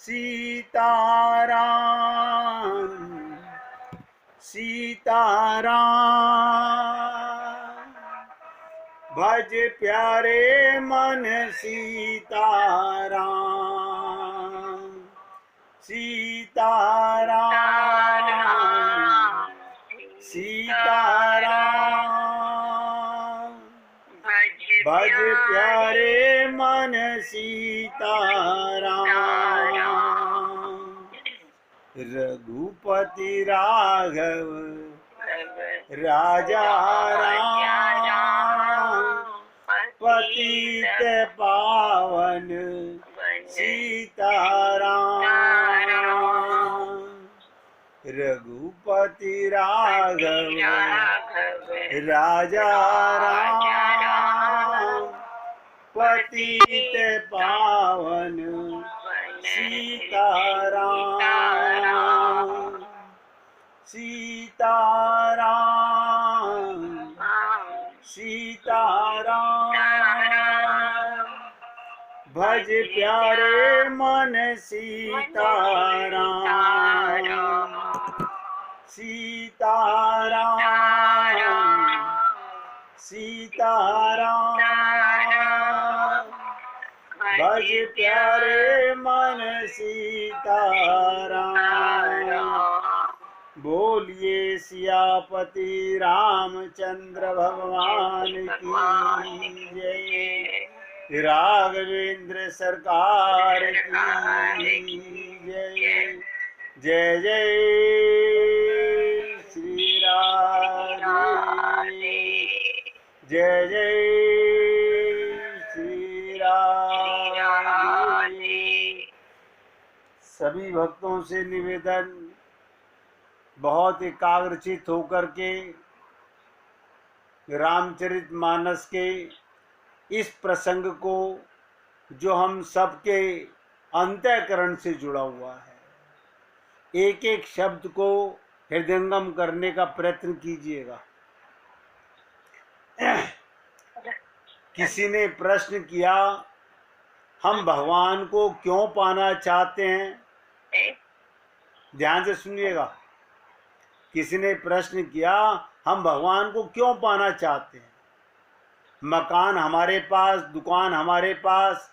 सीताराम सीताराम भज प्यारे मन सीताराम सीताराम सीताराम भज प्यारे मन सीताराम रघुपति राघव राजा राम पतित पावन सीताराम रघुपति राघव राजा राम पतित पावन सीताराम सीताराम सीताराम भज प्यारे मन सीताराम सीताराम सीताराम भज प्यारे मन सीताराम बोलिए सियापति रामचंद्र भगवान की जय राघवेंद्र सरकार की जय जय जय श्री राधे जय जय श्री राधे। सभी भक्तों से निवेदन बहुत एकाग्रचित होकर के रामचरितमानस के इस प्रसंग को जो हम सबके अंतःकरण से जुड़ा हुआ है, एक एक शब्द को हृदयंगम करने का प्रयत्न कीजिएगा। किसी ने प्रश्न किया, हम भगवान को क्यों पाना चाहते हैं? ध्यान से सुनिएगा। किसी ने प्रश्न किया, हम भगवान को क्यों पाना चाहते हैं? मकान हमारे पास, दुकान हमारे पास,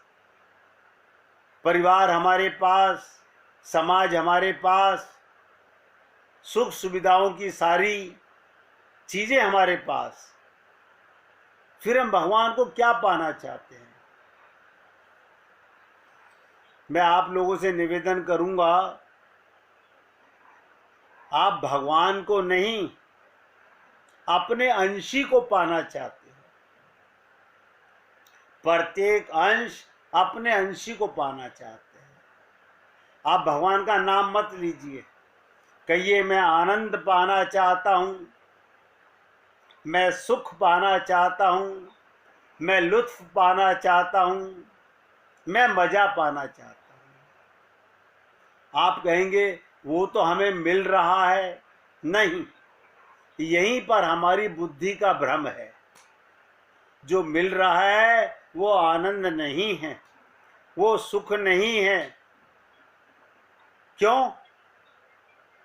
परिवार हमारे पास, समाज हमारे पास, सुख सुविधाओं की सारी चीजें हमारे पास, फिर हम भगवान को क्या पाना चाहते हैं? मैं आप लोगों से निवेदन करूंगा, आप भगवान को नहीं अपने अंशी को पाना चाहते हैं। प्रत्येक अंश अपने अंशी को पाना चाहते हैं। आप भगवान का नाम मत लीजिए, कहिए मैं आनंद पाना चाहता हूं, मैं सुख पाना चाहता हूं, मैं लुत्फ पाना चाहता हूं, मैं मजा पाना चाहता हूं। आप कहेंगे वो तो हमें मिल रहा है। नहीं, यहीं पर हमारी बुद्धि का भ्रम है। जो मिल रहा है वो आनंद नहीं है, वो सुख नहीं है। क्यों?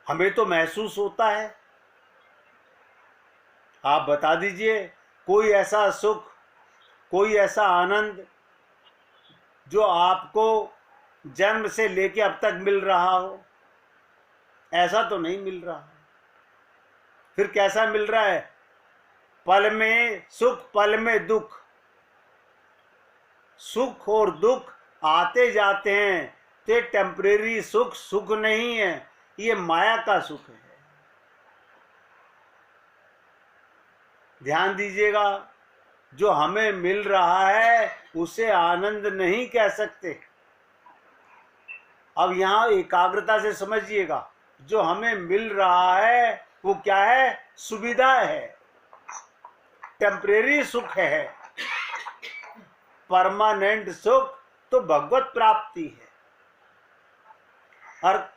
हमें तो महसूस होता है। आप बता दीजिए कोई ऐसा सुख, कोई ऐसा आनंद जो आपको जन्म से लेके अब तक मिल रहा हो। ऐसा तो नहीं मिल रहा। फिर कैसा मिल रहा है? पल में सुख, पल में दुख। सुख और दुख आते जाते हैं, तो ये टेम्परेरी सुख सुख नहीं है, ये माया का सुख है। ध्यान दीजिएगा, जो हमें मिल रहा है उसे आनंद नहीं कह सकते। अब यहां एकाग्रता से समझिएगा, जो हमें मिल रहा है वो क्या है? सुविधा है, टेम्परेरी सुख है। परमानेंट सुख तो भगवत प्राप्ति है, और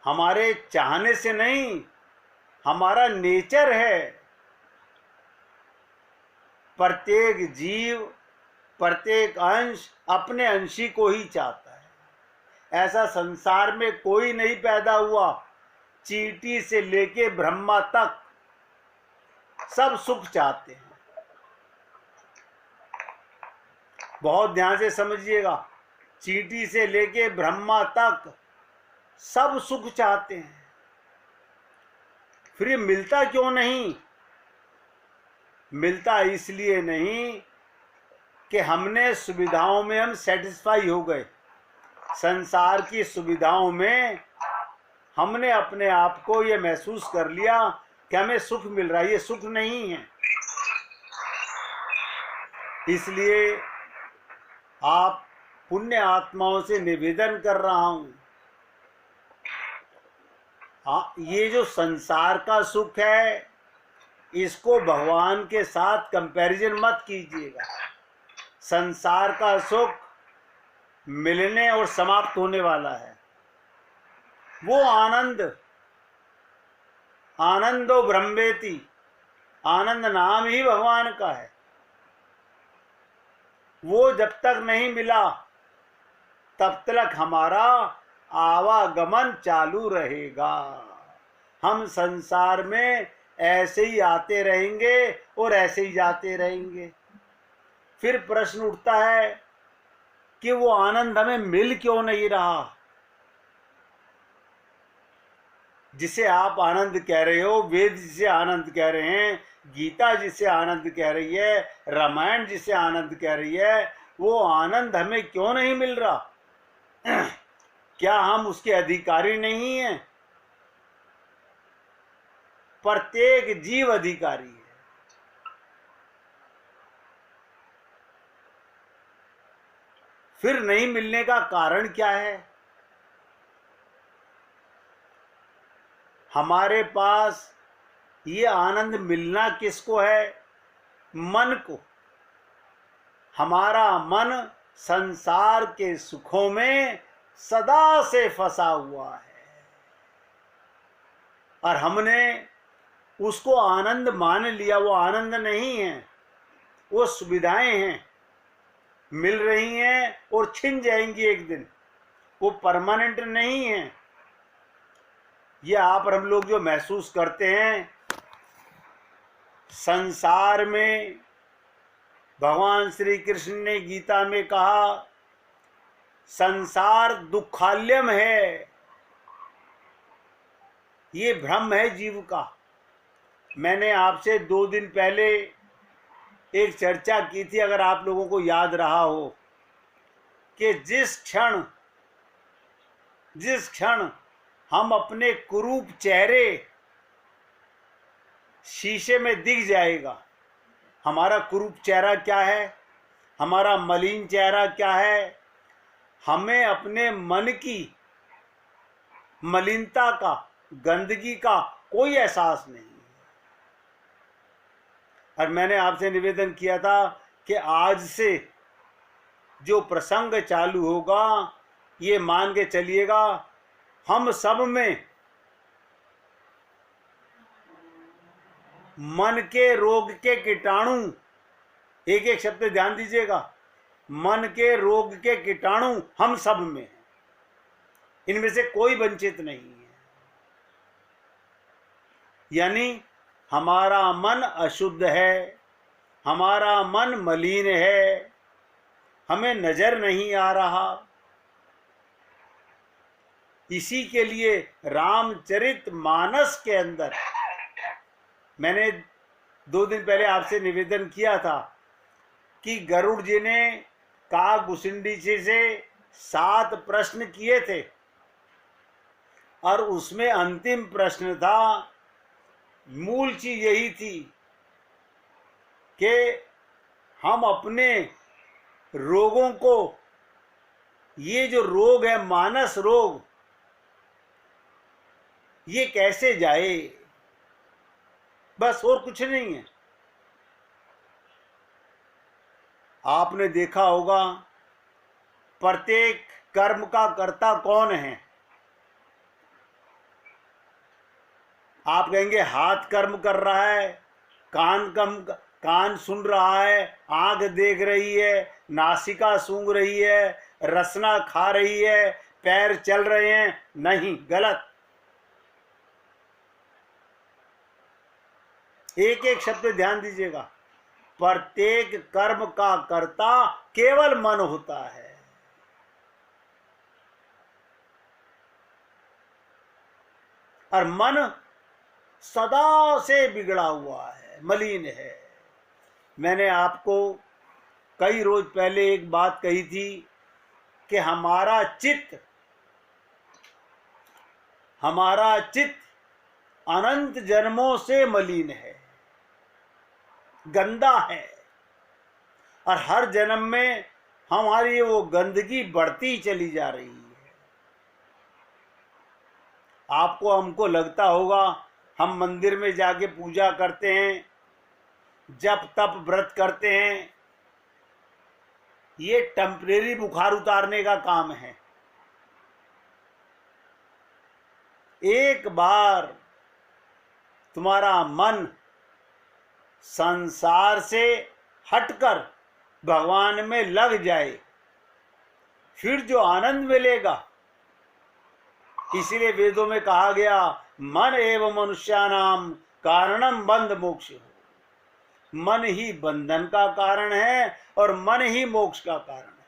हमारे चाहने से नहीं, हमारा नेचर है। प्रत्येक जीव, प्रत्येक अंश अपने अंशी को ही चाहता है। ऐसा संसार में कोई नहीं पैदा हुआ। चींटी से लेके ब्रह्मा तक सब सुख चाहते हैं। बहुत ध्यान से समझिएगा, चींटी से लेके ब्रह्मा तक सब सुख चाहते हैं। फिर ये मिलता क्यों नहीं? मिलता इसलिए नहीं कि हमने सुविधाओं में हम सेटिस्फाई हो गए। संसार की सुविधाओं में हमने अपने आप को ये महसूस कर लिया कि हमें सुख मिल रहा है। ये सुख नहीं है। इसलिए आप पुण्य आत्माओं से निवेदन कर रहा हूं, ये जो संसार का सुख है इसको भगवान के साथ कंपैरिजन मत कीजिएगा। संसार का सुख मिलने और समाप्त होने वाला है। वो आनंद, आनंदो ब्रह्मेति, आनंद नाम ही भगवान का है। वो जब तक नहीं मिला तब तक हमारा आवागमन चालू रहेगा। हम संसार में ऐसे ही आते रहेंगे और ऐसे ही जाते रहेंगे। फिर प्रश्न उठता है कि वो आनंद हमें मिल क्यों नहीं रहा? जिसे आप आनंद कह रहे हो, वेद जिसे आनंद कह रहे हैं, गीता जिसे आनंद कह रही है, रामायण जिसे आनंद कह रही है, वो आनंद हमें क्यों नहीं मिल रहा? क्या हम उसके अधिकारी नहीं हैं? प्रत्येक जीव अधिकारी है। फिर नहीं मिलने का कारण क्या है? हमारे पास ये आनंद मिलना किसको है? मन को। हमारा मन संसार के सुखों में सदा से फंसा हुआ है और हमने उसको आनंद मान लिया। वो आनंद नहीं है, वो सुविधाएं हैं, मिल रही हैं और छिन जाएंगी एक दिन। वो परमानेंट नहीं है। ये आप और हम लोग जो महसूस करते हैं संसार में, भगवान श्री कृष्ण ने गीता में कहा संसार दुखाल्यम है। ये भ्रम है जीव का। मैंने आपसे 2 दिन पहले एक चर्चा की थी, अगर आप लोगों को याद रहा हो, कि जिस क्षण हम अपने कुरूप चेहरे शीशे में दिख जाएगा, हमारा कुरूप चेहरा क्या है, हमारा मलिन चेहरा क्या है, हमें अपने मन की मलिनता का, गंदगी का कोई एहसास नहीं। और मैंने आपसे निवेदन किया था कि आज से जो प्रसंग चालू होगा, ये मान के चलिएगा हम सब में मन के रोग के कीटाणु, एक एक शब्द ध्यान दीजिएगा, मन के रोग के कीटाणु हम सब में हैं। इनमें से कोई वंचित नहीं है। यानी हमारा मन अशुद्ध है, हमारा मन मलिन है, हमें नजर नहीं आ रहा। इसी के लिए रामचरितमानस के अंदर मैंने 2 दिन पहले आपसे निवेदन किया था कि गरुड़ जी ने काकभूषुंडी जी से 7 प्रश्न किए थे और उसमें अंतिम प्रश्न था, मूल चीज यही थी कि हम अपने रोगों को, ये जो रोग है मानस रोग, ये कैसे जाए, बस और कुछ नहीं है। आपने देखा होगा प्रत्येक कर्म का कर्ता कौन है? आप कहेंगे हाथ कर्म कर रहा है, कान सुन रहा है, आंख देख रही है, नासिका सूंघ रही है, रसना खा रही है, पैर चल रहे हैं, नहीं, गलत। एक एक शब्द ध्यान दीजिएगा। प्रत्येक कर्म का कर्ता केवल मन होता है। और मन सदा से बिगड़ा हुआ है, मलिन है। मैंने आपको कई रोज पहले एक बात कही थी कि हमारा चित्त अनंत जन्मों से मलिन है, गंदा है, और हर जन्म में हमारी वो गंदगी बढ़ती चली जा रही है। आपको हमको लगता होगा हम मंदिर में जाके पूजा करते हैं, जप तप व्रत करते हैं, ये टेम्परेरी बुखार उतारने का काम है। एक बार तुम्हारा मन संसार से हटकर भगवान में लग जाए, फिर जो आनंद मिलेगा, इसलिए वेदों में कहा गया मन एवं मनुष्यानाम कारणम बंध मोक्ष। मन ही बंधन का कारण है और मन ही मोक्ष का कारण है।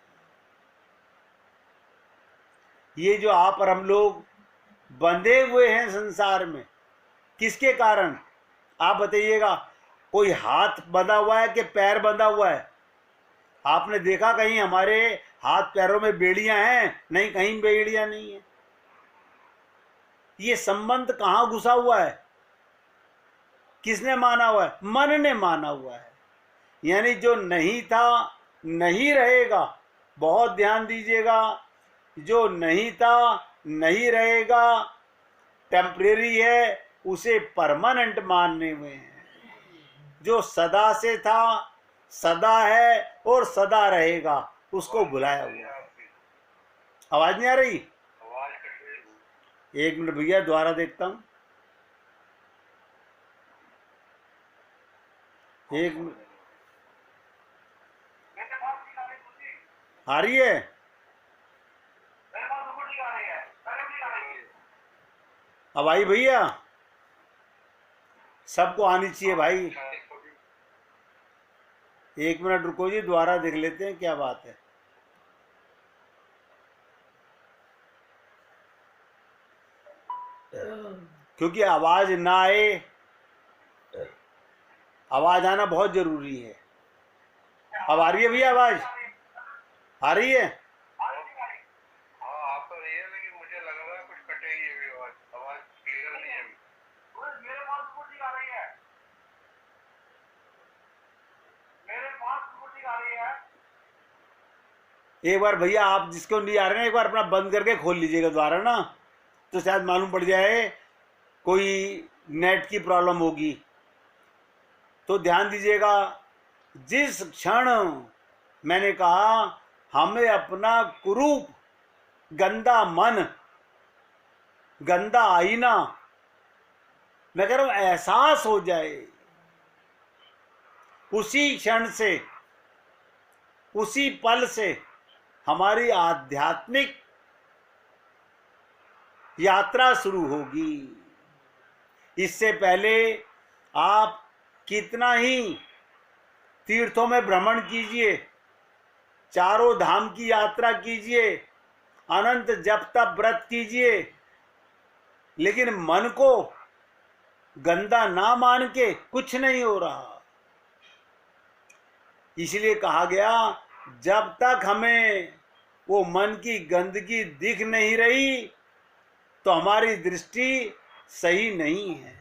ये जो आप और हम लोग बंधे हुए हैं संसार में, किसके कारण? आप बताइएगा। कोई हाथ बंधा हुआ है कि पैर बंधा हुआ है? आपने देखा कहीं हमारे हाथ पैरों में बेड़ियां हैं? नहीं, कहीं बेड़ियां नहीं है। ये संबंध कहां घुसा हुआ है? किसने माना हुआ है? मन ने माना हुआ है। यानी जो नहीं था नहीं रहेगा। बहुत ध्यान दीजिएगा, जो नहीं था नहीं रहेगा, टेम्परेरी है, उसे परमानेंट मानने हुए हैं। जो सदा से था, सदा है और सदा रहेगा, उसको बुलाया हुआ है। आवाज नहीं आ रही? एक मिनट भैया, दोबारा देखता हूं। एक मिनट, आ रही है? अब आई भैया? सबको आनी चाहिए भाई। एक मिनट रुको जी, दोबारा देख लेते हैं क्या बात है। क्योंकि आवाज ना आए, आवाज आना बहुत जरूरी है। अब आ रही है भैया आवाज? आ रही है? एक बार भैया आप जिसको नहीं आ रहे हैं, एक बार अपना बंद करके खोल लीजिएगा दोबारा ना, तो शायद मालूम पड़ जाए कोई नेट की प्रॉब्लम होगी। तो ध्यान दीजिएगा, जिस क्षण मैंने कहा हमें अपना कुरूप, गंदा मन, गंदा आईना, मैं कह रहा हूं एहसास हो जाए, उसी क्षण से, उसी पल से हमारी आध्यात्मिक यात्रा शुरू होगी। इससे पहले आप कितना ही तीर्थों में भ्रमण कीजिए, चारों धाम की यात्रा कीजिए, अनंत जप तप व्रत कीजिए, लेकिन मन को गंदा ना मान के कुछ नहीं हो रहा। इसलिए कहा गया, जब तक हमें वो मन की गंदगी दिख नहीं रही तो हमारी दृष्टि सही नहीं है,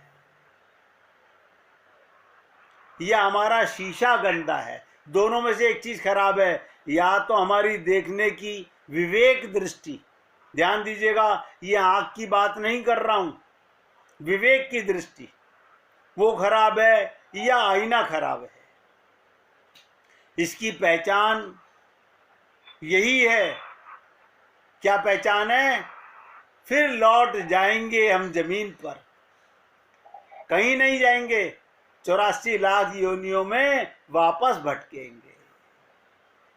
या हमारा शीशा गंदा है। दोनों में से एक चीज खराब है, या तो हमारी देखने की विवेक दृष्टि, ध्यान दीजिएगा, ये आंख की बात नहीं कर रहा हूं, विवेक की दृष्टि वो खराब है, या आईना खराब है। इसकी पहचान यही है। क्या पहचान है? फिर लौट जाएंगे हम जमीन पर, कहीं नहीं जाएंगे, 84 लाख योनियों में वापस भटकेंगे।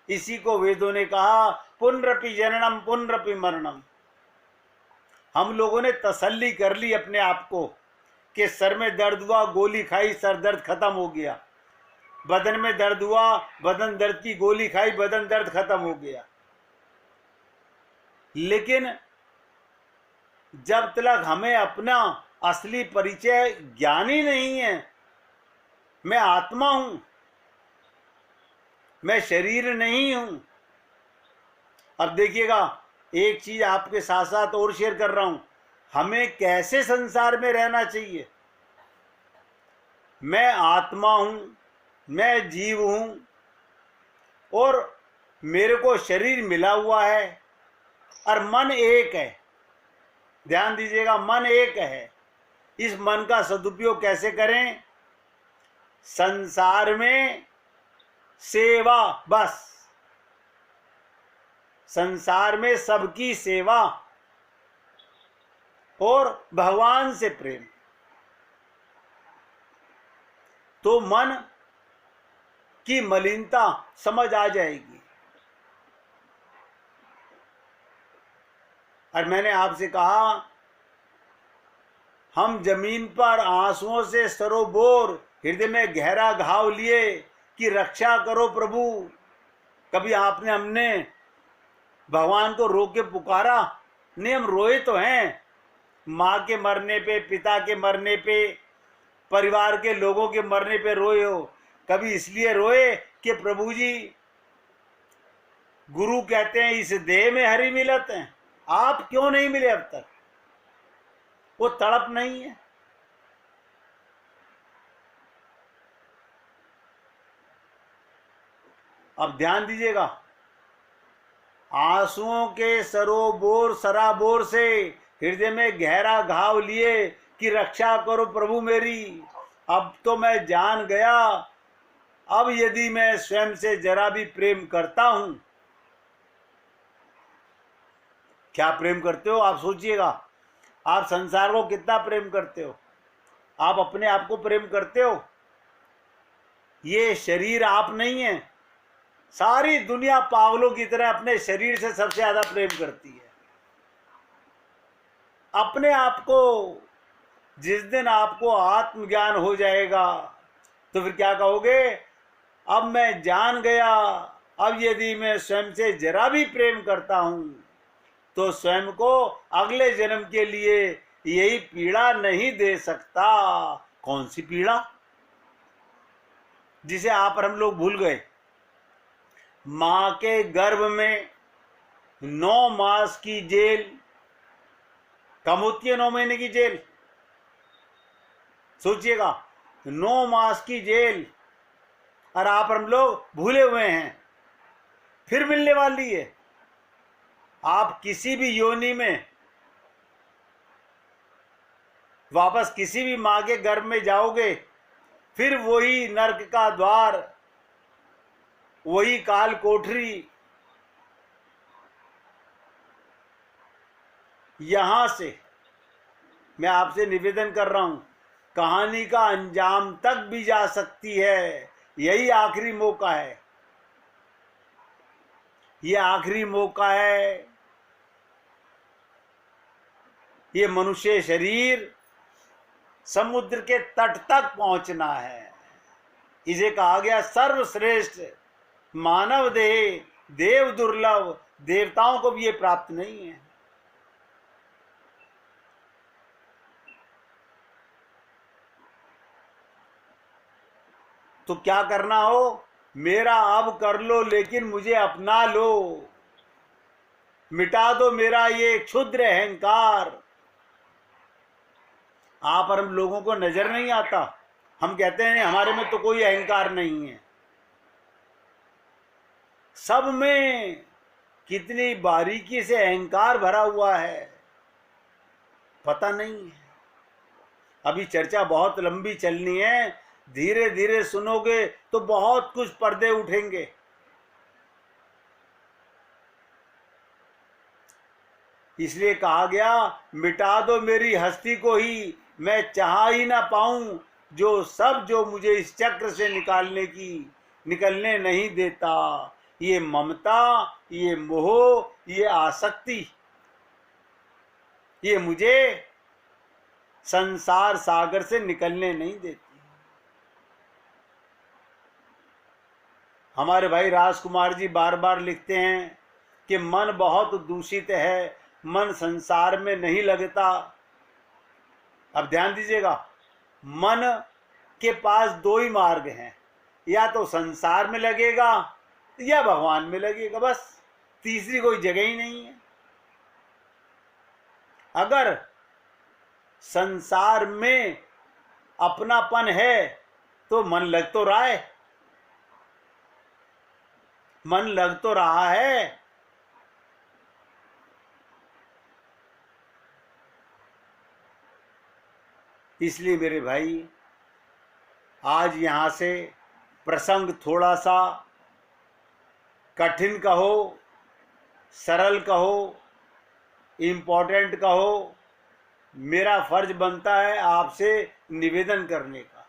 इसी को वेदों ने कहा पुनरपि जननम पुनरपि मरणम। हम लोगों ने तसल्ली कर ली अपने आप को कि सर में दर्द हुआ, गोली खाई, सर दर्द खत्म हो गया। बदन में दर्द हुआ, बदन दर्द की गोली खाई, बदन दर्द खत्म हो गया। लेकिन जब तक हमें अपना असली परिचय ज्ञान ही नहीं है, मैं आत्मा हूं, मैं शरीर नहीं हूं। अब देखिएगा, एक चीज आपके साथ साथ और शेयर कर रहा हूं, हमें कैसे संसार में रहना चाहिए। मैं आत्मा हूं, मैं जीव हूं, और मेरे को शरीर मिला हुआ है, और मन एक है। ध्यान दीजिएगा, मन एक है। इस मन का सदुपयोग कैसे करें? संसार में सेवा, बस संसार में सबकी सेवा और भगवान से प्रेम, तो मन की मलिनता समझ आ जाएगी। और मैंने आपसे कहा, हम जमीन पर आंसुओं से सरोबोर, हृदय में गहरा घाव लिए कि रक्षा करो प्रभु। कभी हमने भगवान को रो के पुकारा? नहीं, हम रोए तो हैं। माँ के मरने पे, पिता के मरने पे, परिवार के लोगों के मरने पे रोए हो। कभी इसलिए रोए कि प्रभु जी, गुरु कहते हैं इस देह में हरि मिलत है, आप क्यों नहीं मिले अब तक? वो तड़प नहीं है? अब ध्यान दीजिएगा, आंसुओं के सरोबोर सराबोर से हृदय में गहरा घाव लिए कि रक्षा करो प्रभु मेरी। अब तो मैं जान गया, अब यदि मैं स्वयं से जरा भी प्रेम करता हूं। क्या प्रेम करते हो आप? सोचिएगा, आप संसार को कितना प्रेम करते हो? आप अपने आप को प्रेम करते हो? ये शरीर आप नहीं है। सारी दुनिया पागलों की तरह अपने शरीर से सबसे ज्यादा प्रेम करती है। अपने आप को, जिस दिन आपको आत्मज्ञान हो जाएगा तो फिर क्या कहोगे? अब मैं जान गया, अब यदि मैं स्वयं से जरा भी प्रेम करता हूं तो स्वयं को अगले जन्म के लिए यही पीड़ा नहीं दे सकता। कौन सी पीड़ा? जिसे आप और हम लोग भूल गए। मां के गर्भ में 9 मास की जेल, कम होती है 9 महीने की जेल? सोचिएगा, 9 मास की जेल, और आप हम लोग भूले हुए हैं। फिर मिलने वाली है। आप किसी भी योनि में वापस किसी भी मां के गर्भ में जाओगे, फिर वही नरक का द्वार, वही काल कोठरी। यहां से मैं आपसे निवेदन कर रहा हूं, कहानी का अंजाम तक भी जा सकती है। यही आखिरी मौका है, ये आखिरी मौका है। ये मनुष्य शरीर समुद्र के तट तक पहुंचना है। इसे कहा गया सर्वश्रेष्ठ मानव देह, देव दुर्लभ, देवताओं को भी ये प्राप्त नहीं है। तो क्या करना हो? मेरा अब कर लो, लेकिन मुझे अपना लो। मिटा दो मेरा ये क्षुद्र अहंकार। आप और हम लोगों को नजर नहीं आता। हम कहते हैं हमारे में तो कोई अहंकार नहीं है। सब में कितनी बारीकी से अहंकार भरा हुआ है, पता नहीं है। अभी चर्चा बहुत लंबी चलनी है, धीरे धीरे सुनोगे तो बहुत कुछ पर्दे उठेंगे। इसलिए कहा गया, मिटा दो मेरी हस्ती को ही, मैं चाह ही ना पाऊं जो मुझे इस चक्र से निकलने नहीं देता। ये ममता, ये मोह, ये आसक्ति। ये मुझे संसार सागर से निकलने नहीं देती। हमारे भाई राजकुमार जी बार बार लिखते हैं कि मन बहुत दूषित है, मन संसार में नहीं लगता। अब ध्यान दीजिएगा, मन के पास दो ही मार्ग हैं, या तो संसार में लगेगा या भगवान में लगेगा, बस तीसरी कोई जगह ही नहीं है। अगर संसार में अपनापन है तो मन लग तो रहा है, मन लग तो रहा है। इसलिए मेरे भाई, आज यहां से प्रसंग थोड़ा सा कठिन कहो, सरल कहो, इम्पोर्टेंट कहो, मेरा फर्ज बनता है आपसे निवेदन करने का।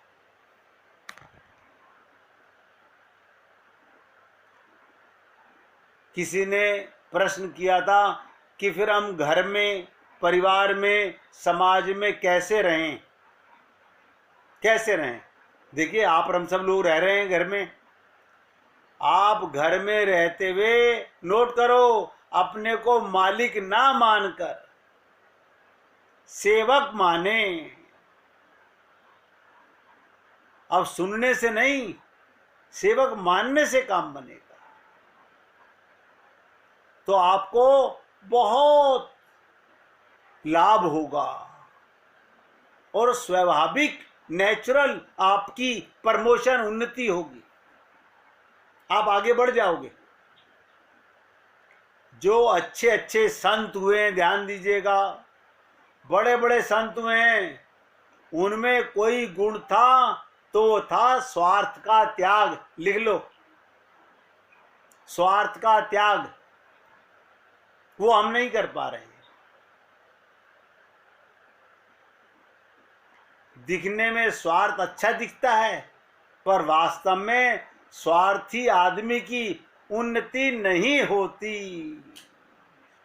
किसी ने प्रश्न किया था कि फिर हम घर में, परिवार में, समाज में कैसे रहें, कैसे रहें। देखिए, आप और हम सब लोग रह रहे हैं घर में। आप घर में रहते हुए नोट करो, अपने को मालिक ना मानकर सेवक माने। अब सुनने से नहीं, सेवक मानने से काम बनेगा। तो आपको बहुत लाभ होगा और स्वाभाविक, नेचुरल आपकी प्रमोशन, उन्नति होगी, आप आगे बढ़ जाओगे। जो अच्छे अच्छे संत हुए हैं, ध्यान दीजिएगा, बड़े बड़े संत हुए हैं, उनमें कोई गुण था तो वो था स्वार्थ का त्याग। लिख लो, स्वार्थ का त्याग। वो हम नहीं कर पा रहे हैं। दिखने में स्वार्थ अच्छा दिखता है, पर वास्तव में स्वार्थी आदमी की उन्नति नहीं होती,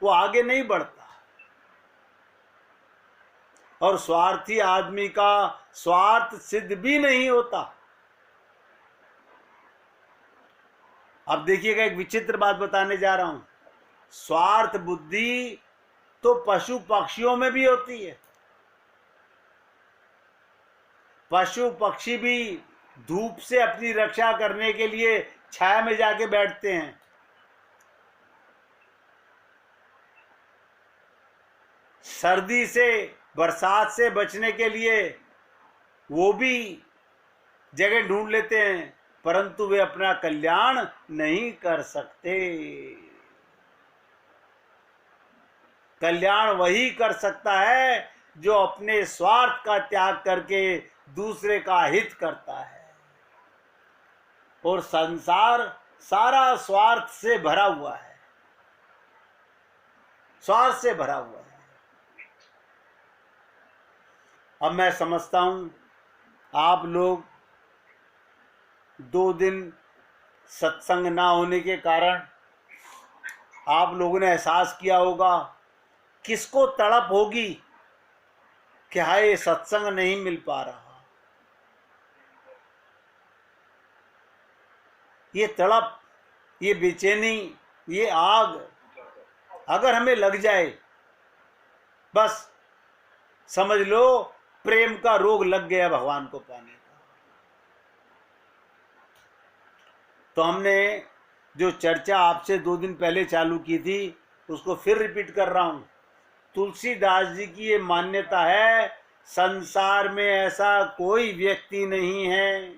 वो आगे नहीं बढ़ता। और स्वार्थी आदमी का स्वार्थ सिद्ध भी नहीं होता। अब देखिएगा, एक विचित्र बात बताने जा रहा हूं। स्वार्थ बुद्धि तो पशु पक्षियों में भी होती है। पशु पक्षी भी धूप से अपनी रक्षा करने के लिए छाया में जाके बैठते हैं। सर्दी से, बरसात से बचने के लिए वो भी जगह ढूंढ लेते हैं, परंतु वे अपना कल्याण नहीं कर सकते। कल्याण वही कर सकता है जो अपने स्वार्थ का त्याग करके दूसरे का हित करता है। और संसार सारा स्वार्थ से भरा हुआ है, स्वार्थ से भरा हुआ है। अब मैं समझता हूं, आप लोग 2 दिन सत्संग ना होने के कारण आप लोगों ने एहसास किया होगा, किसको तड़प होगी कि हाय ये सत्संग नहीं मिल पा रहा। ये तड़प, ये बेचैनी, ये आग अगर हमें लग जाए, बस समझ लो प्रेम का रोग लग गया भगवान को पाने का। तो हमने जो चर्चा आपसे 2 दिन पहले चालू की थी, उसको फिर रिपीट कर रहा हूं। तुलसीदास जी की ये मान्यता है, संसार में ऐसा कोई व्यक्ति नहीं है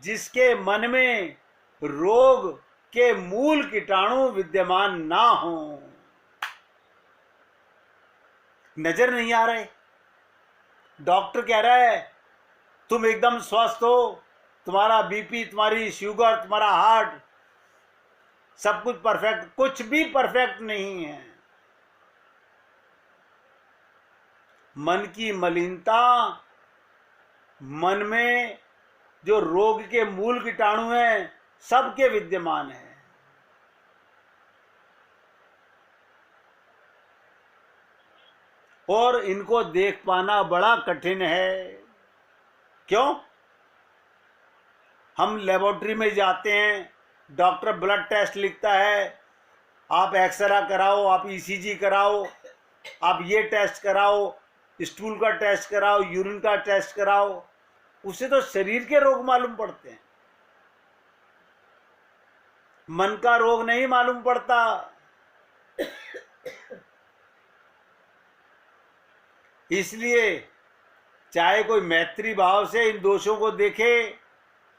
जिसके मन में रोग के मूल कीटाणु विद्यमान ना हो। नजर नहीं आ रहे, डॉक्टर कह रहा है तुम एकदम स्वस्थ हो, तुम्हारा बीपी, तुम्हारी शुगर, तुम्हारा हार्ट, सब कुछ परफेक्ट। कुछ भी परफेक्ट नहीं है। मन की मलिनता, मन में जो रोग के मूल कीटाणु हैं, सबके विद्यमान है। और इनको देख पाना बड़ा कठिन है। क्यों? हम लेबोरेटरी में जाते हैं, डॉक्टर ब्लड टेस्ट लिखता है, आप एक्सरा कराओ, आप ईसीजी कराओ, आप ये टेस्ट कराओ, स्टूल का टेस्ट कराओ, यूरिन का टेस्ट कराओ, उससे तो शरीर के रोग मालूम पड़ते हैं, मन का रोग नहीं मालूम पड़ता। इसलिए चाहे कोई मैत्री भाव से इन दोषों को देखे,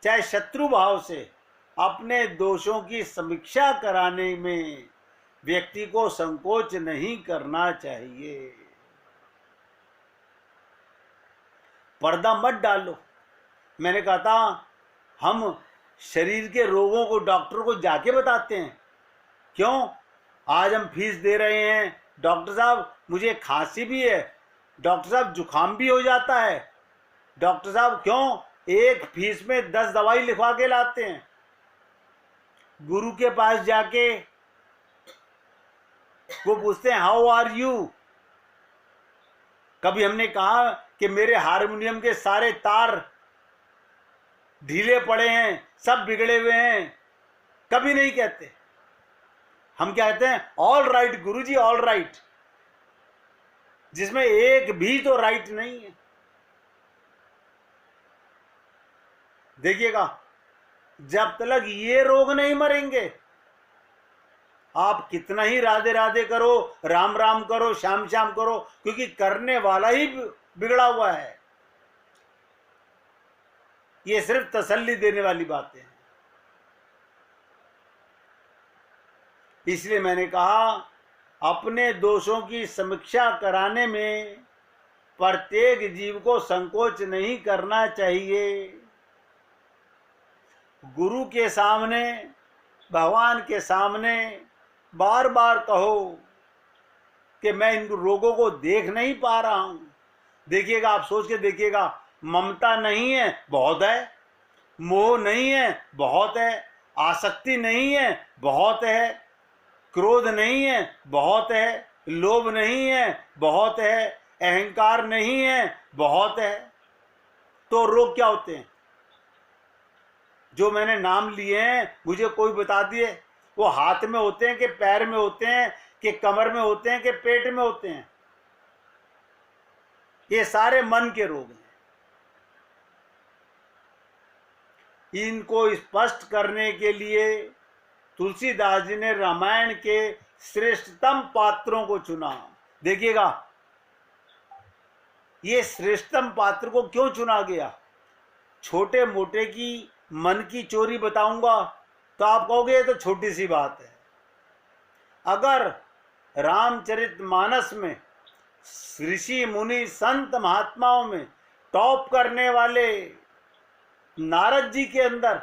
चाहे शत्रु भाव से, अपने दोषों की समीक्षा कराने में व्यक्ति को संकोच नहीं करना चाहिए। पर्दा मत डालो। मैंने कहा था हम शरीर के रोगों को डॉक्टर को जाके बताते हैं। क्यों? आज हम फीस दे रहे हैं, डॉक्टर साहब मुझे खांसी भी है, डॉक्टर साहब जुकाम भी हो जाता है, डॉक्टर साहब क्यों? एक फीस में 10 दवाई लिखवा के लाते हैं। गुरु के पास जाके वो पूछते हैं हाउ आर यू। कभी हमने कहा कि मेरे हारमोनियम के सारे तार ढीले पड़े हैं, सब बिगड़े हुए हैं? कभी नहीं कहते। हम कहते हैं ऑल राइट गुरुजी, ऑल राइट, जिसमें एक भी तो राइट नहीं है। देखिएगा, जब तक ये रोग नहीं मरेंगे, आप कितना ही राधे राधे करो, राम राम करो, श्याम श्याम करो, क्योंकि करने वाला ही बिगड़ा हुआ है। ये सिर्फ तसल्ली देने वाली बातें हैं। इसलिए मैंने कहा अपने दोषों की समीक्षा कराने में प्रत्येक जीव को संकोच नहीं करना चाहिए। गुरु के सामने, भगवान के सामने बार बार कहो कि मैं इन रोगों को देख नहीं पा रहा हूं। देखिएगा, आप सोच के देखिएगा, ममता नहीं है, बहुत है, मोह नहीं है, बहुत है, आसक्ति नहीं है, बहुत है, क्रोध नहीं है, बहुत है, लोभ नहीं है, बहुत है, अहंकार नहीं है, बहुत है। तो रोग क्या होते हैं? जो मैंने नाम लिए हैं, मुझे कोई बता दिए, वो हाथ में होते हैं कि पैर में होते हैं कि कमर में होते हैं कि पेट में होते हैं? ये सारे मन के रोग हैं। इनको स्पष्ट करने के लिए तुलसीदास जी ने रामायण के श्रेष्ठतम पात्रों को चुना। देखिएगा, ये श्रेष्ठतम पात्र को क्यों चुना गया? छोटे मोटे की मन की चोरी बताऊंगा तो आप कहोगे ये तो छोटी सी बात है। अगर रामचरितमानस में ऋषि मुनि संत महात्माओं में टॉप करने वाले नारद जी के अंदर,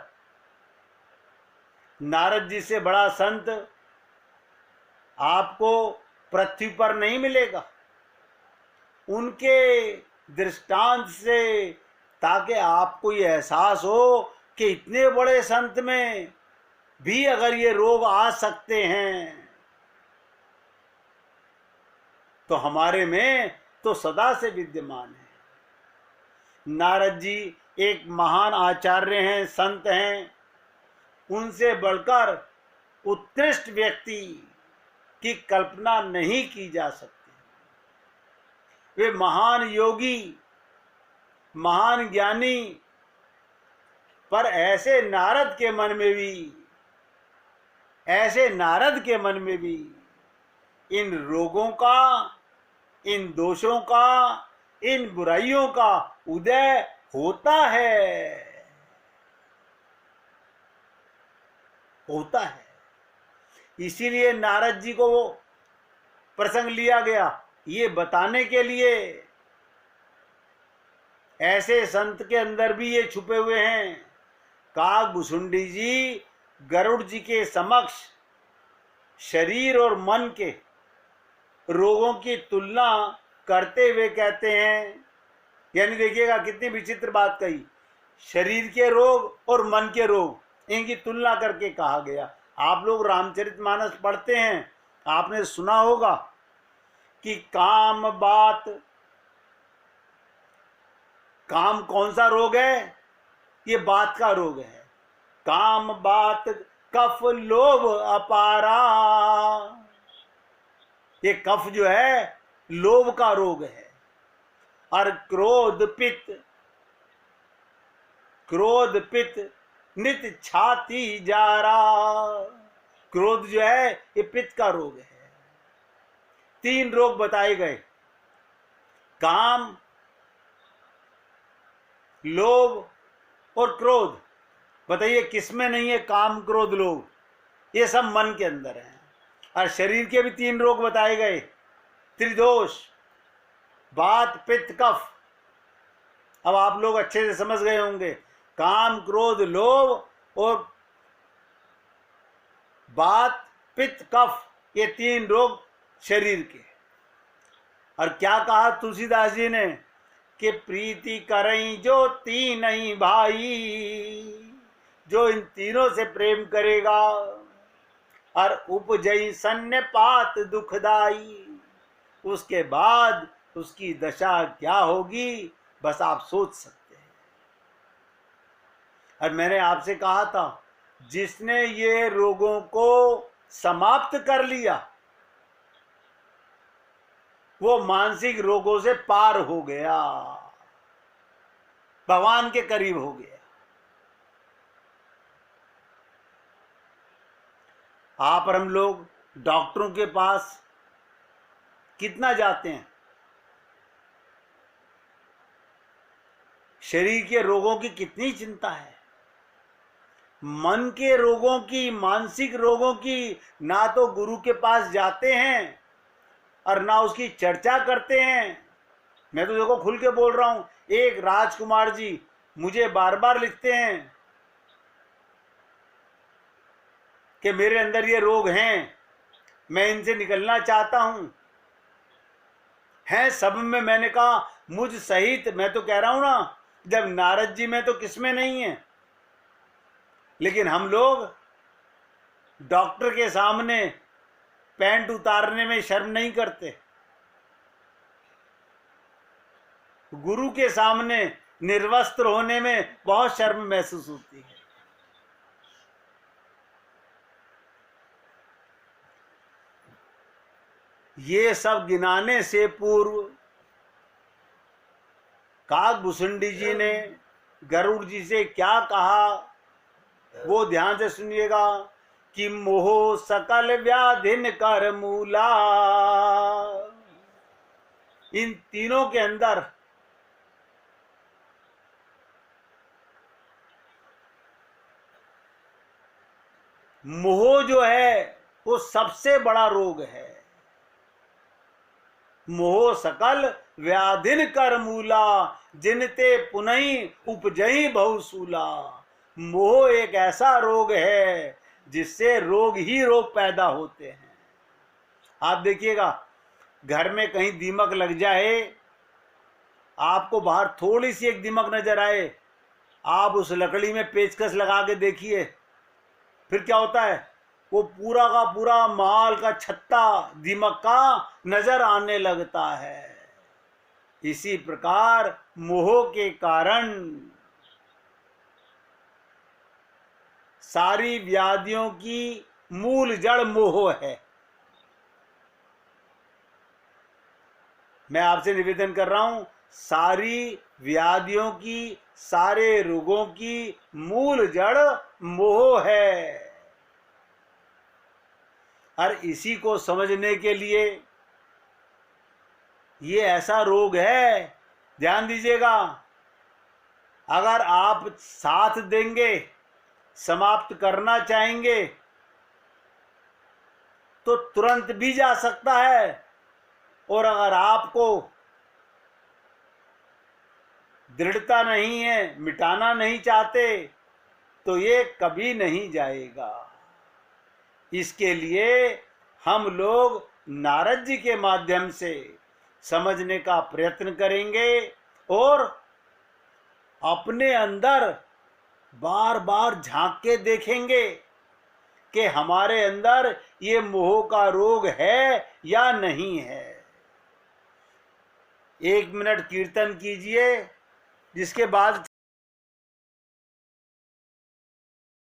नारद जी से बड़ा संत आपको पृथ्वी पर नहीं मिलेगा। उनके दृष्टांत से, ताकि आपको ये एहसास हो कि इतने बड़े संत में भी अगर ये रोग आ सकते हैं, तो हमारे में तो सदा से विद्यमान है। नारद जी एक महान आचार्य हैं, संत हैं। उनसे बढ़कर उत्कृष्ट व्यक्ति की कल्पना नहीं की जा सकती। वे महान योगी, महान ज्ञानी, पर ऐसे नारद के मन में भी इन रोगों का, इन दोषों का, इन बुराइयों का उदय होता है। इसीलिए नारद जी को वो प्रसंग लिया गया, ये बताने के लिए ऐसे संत के अंदर भी ये छुपे हुए हैं। काकभुसुंडी जी गरुड़ जी के समक्ष शरीर और मन के रोगों की तुलना करते हुए कहते हैं, यानी देखिएगा कितनी विचित्र बात कही, शरीर के रोग और मन के रोग, इनकी तुलना करके कहा गया। आप लोग रामचरितमानस पढ़ते हैं, आपने सुना होगा कि काम बात, काम कौन सा रोग है? ये बात का रोग है। काम बात कफ लोभ अपारा, ये कफ जो है लोभ का रोग है। और क्रोध पित्त, क्रोध पित्त नित छाती जारा, क्रोध जो है ये पित्त का रोग है। 3 रोग बताए गए, काम, लोभ और क्रोध। बताइए किसमें नहीं है काम, क्रोध, लोभ? ये सब मन के अंदर है। और शरीर के भी 3 रोग बताए गए, त्रिदोष, वात पित्त कफ। अब आप लोग अच्छे से समझ गए होंगे, काम, क्रोध, लोभ और वात पित्त कफ, ये 3 रोग शरीर के। और क्या कहा तुलसीदास जी ने कि प्रीति करई जो तीन भाई, जो इन तीनों से प्रेम करेगा, और उपजई सन्नपात दुखदाई, उसके बाद उसकी दशा क्या होगी बस आप सोच सकते हैं। और मैंने आपसे कहा था, जिसने ये रोगों को समाप्त कर लिया वो मानसिक रोगों से पार हो गया, भगवान के करीब हो गया। आप और हम लोग डॉक्टरों के पास कितना जाते हैं? शरीर के रोगों की कितनी चिंता है, मन के रोगों की, मानसिक रोगों की ना तो गुरु के पास जाते हैं और ना उसकी चर्चा करते हैं। मैं तो देखो खुल के बोल रहा हूं, एक राजकुमार जी मुझे बार बार लिखते हैं कि मेरे अंदर ये रोग हैं, मैं इनसे निकलना चाहता हूं। हैं सब में, मैंने कहा मुझ सहित। मैं तो कह रहा हूं ना, जब नारद जी में तो किसमें नहीं है, लेकिन हम लोग डॉक्टर के सामने पैंट उतारने में शर्म नहीं करते, गुरु के सामने निर्वस्त्र होने में बहुत शर्म महसूस होती है। ये सब गिनाने से पूर्व काकभूषुंडी जी ने गरुड़ जी से क्या कहा वो ध्यान से सुनिएगा कि मोह सकल व्याधिन कर मूला। इन तीनों के अंदर मोह जो है वो सबसे बड़ा रोग है। मोह सकल व्याधिन कर मूला, जिनते पुनई उपजई बहुसूला। मोह एक ऐसा रोग है जिससे रोग ही रोग पैदा होते हैं। आप देखिएगा, घर में कहीं दीमक लग जाए, आपको बाहर थोड़ी सी एक दीमक नजर आए, आप उस लकड़ी में पेचकस लगा के देखिए, फिर क्या होता है, वो पूरा का पूरा माल का छत्ता दीमक का नजर आने लगता है। इसी प्रकार मोह के कारण सारी व्याधियों की मूल जड़ मोह है। मैं आपसे निवेदन कर रहा हूं, सारी व्याधियों की, सारे रोगों की मूल जड़ मोह है। और इसी को समझने के लिए, ये ऐसा रोग है, ध्यान दीजिएगा, अगर आप साथ देंगे, समाप्त करना चाहेंगे तो तुरंत भी जा सकता है, और अगर आपको दृढ़ता नहीं है, मिटाना नहीं चाहते, तो ये कभी नहीं जाएगा। इसके लिए हम लोग नारद जी के माध्यम से समझने का प्रयत्न करेंगे और अपने अंदर बार बार झांक के देखेंगे कि हमारे अंदर ये मोह का रोग है या नहीं है। 1 मिनट कीर्तन कीजिए, जिसके बाद